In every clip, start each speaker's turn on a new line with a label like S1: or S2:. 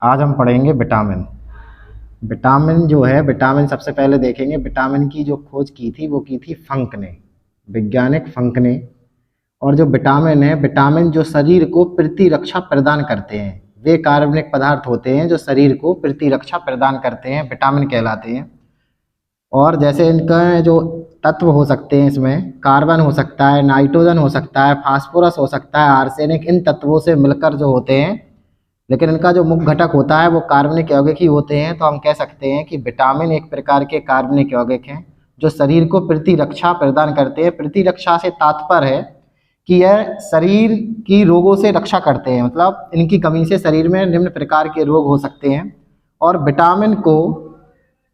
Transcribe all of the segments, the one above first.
S1: आज हम पढ़ेंगे विटामिन। विटामिन जो है, विटामिन सबसे पहले देखेंगे। विटामिन की जो खोज की थी वो की थी फंक ने, वैज्ञानिक फंक ने। और जो विटामिन है, विटामिन जो शरीर को प्रतिरक्षा प्रदान करते हैं, वे कार्बनिक पदार्थ होते हैं जो शरीर को प्रतिरक्षा प्रदान करते हैं, विटामिन कहलाते हैं। और जैसे इनका जो तत्व हो सकते हैं, इसमें कार्बन हो सकता है, नाइट्रोजन हो सकता है, फास्फोरस हो सकता है, आर्सेनिक, इन तत्वों से मिलकर जो होते हैं। लेकिन इनका जो मुख्य घटक होता है वो कार्बनिक यौगिक ही होते हैं। तो हम कह सकते हैं कि विटामिन एक प्रकार के कार्बनिक यौगिक हैं जो शरीर को प्रतिरक्षा प्रदान करते हैं। प्रतिरक्षा से तात्पर्य है कि यह शरीर की रोगों से रक्षा करते हैं, मतलब इनकी कमी से शरीर में निम्न प्रकार के रोग हो सकते हैं। और विटामिन को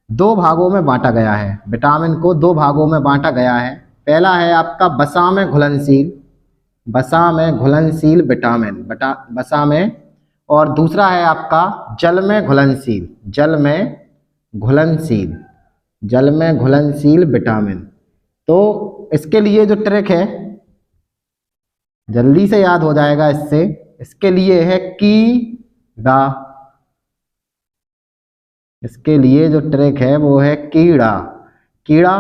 S1: दो भागों में बांटा गया है। विटामिन को दो भागों में बांटा गया है। पहला है आपका वसा में घुलनशील, वसा में घुलनशील विटामिन, वसा में। और दूसरा है आपका जल में घुलनशील, जल में घुलनशील, जल में घुलनशील विटामिन। तो इसके लिए जो ट्रिक है, जल्दी से याद हो जाएगा इससे, इसके लिए है कीड़ा। इसके लिए जो ट्रिक है वो है कीड़ा, कीड़ा।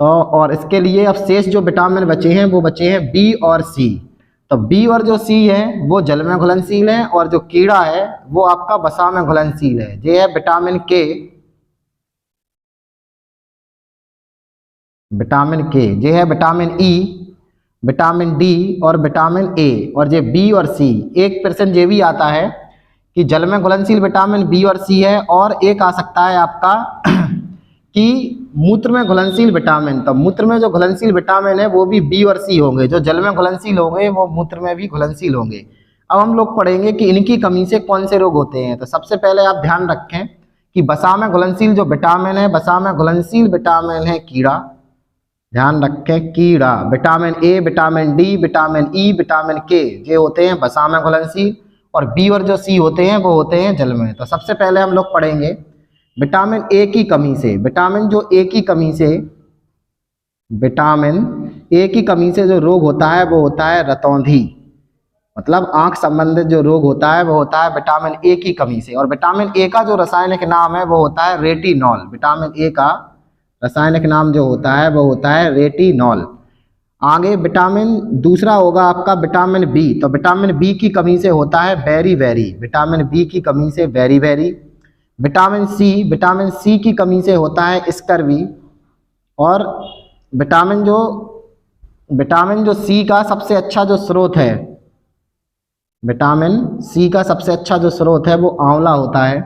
S1: तो और इसके लिए अब शेष जो विटामिन बचे हैं वो बचे हैं बी और सी। तो बी और जो सी है वो जल में घुलनशील है, और जो कीड़ा है वो आपका वसा में घुलनशील है। ये है विटामिन के, विटामिन के। ये है विटामिन ई, विटामिन डी और विटामिन ए। और ये बी और सी, एक % ये भी आता है कि जल में घुलनशील विटामिन बी और सी है। और एक आ सकता है आपका कि मूत्र में घुलनशील विटामिन। तो मूत्र में जो घुलनशील विटामिन है वो भी बी और सी होंगे, जो जल में घुलनशील होंगे वो मूत्र में भी घुलनशील होंगे। अब हम लोग पढ़ेंगे कि इनकी कमी से कौन से रोग होते हैं। तो सबसे पहले आप ध्यान रखें कि वसा में घुलनशील जो विटामिन है, वसा में घुलनशील विटामिन है कीड़ा। ध्यान रखें, कीड़ा। Vitamin A, vitamin D, vitamin E, vitamin के, ये होते हैं वसा में घुलनशील। और बी और जो सी होते हैं वो होते हैं जल में। तो सबसे पहले हम लोग पढ़ेंगे विटामिन ए की कमी से। विटामिन जो ए की कमी से, विटामिन ए की कमी से जो रोग होता है वो होता है रतौंधी, मतलब आंख संबंधित जो रोग होता है वो होता है विटामिन ए की कमी से। और विटामिन ए का जो रासायनिक नाम है वो होता है रेटिनॉल। विटामिन ए का रासायनिक नाम जो होता है वो होता है रेटिनॉल। आगे विटामिन दूसरा होगा आपका विटामिन बी। तो विटामिन बी की कमी से होता है बेरी बेरी, विटामिन बी की कमी से beriberi. Vitamin C, vitamin C की कमी से होता है स्कर्वी। और विटामिन जो सी का सबसे अच्छा जो स्रोत है, विटामिन सी का सबसे अच्छा जो स्रोत है वो आंवला होता है,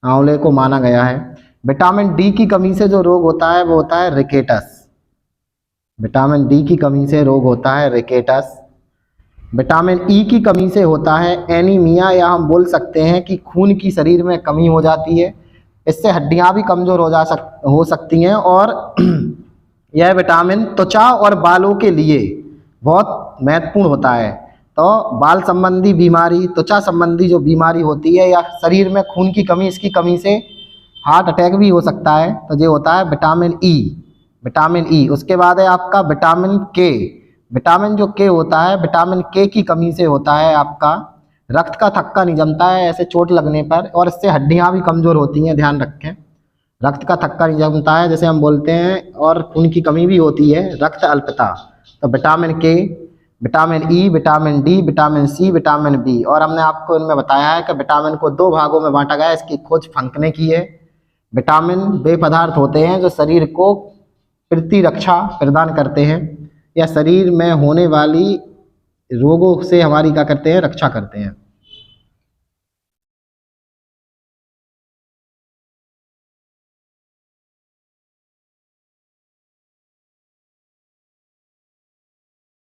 S1: आंवले को माना गया है। विटामिन डी की कमी से जो रोग होता है वो होता है रिकेटस। विटामिन डी की कमी से रोग होता है रिकेटस। विटामिन ई की कमी से होता है एनीमिया, या हम बोल सकते हैं कि खून की शरीर में कमी हो जाती है। इससे हड्डियां भी कमज़ोर हो सकती हैं। और यह विटामिन त्वचा और बालों के लिए बहुत महत्वपूर्ण होता है। तो बाल संबंधी बीमारी, त्वचा संबंधी जो बीमारी होती है, या शरीर में खून की कमी, इसकी कमी से हार्ट अटैक भी हो सकता है। तो ये होता है विटामिन ई, विटामिन ई। उसके बाद है आपका विटामिन के। विटामिन जो के होता है, विटामिन के की कमी से होता है आपका रक्त का थक्का नहीं जमता है ऐसे चोट लगने पर, और इससे हड्डियां भी कमज़ोर होती हैं। ध्यान रखें, रक्त का थक्का नहीं जमता है जैसे हम बोलते हैं, और खून की कमी भी होती है, रक्त अल्पता। तो vitamin K, vitamin E, vitamin D, vitamin C, vitamin B. और हमने आपको इनमें बताया है कि विटामिन को दो भागों में बांटा गया है। इसकी खोज फंक ने की है। विटामिन वे पदार्थ होते हैं जो शरीर को प्रतिरक्षा प्रदान करते हैं, या शरीर में होने वाली रोगों से हमारी क्या करते हैं, रक्षा करते हैं।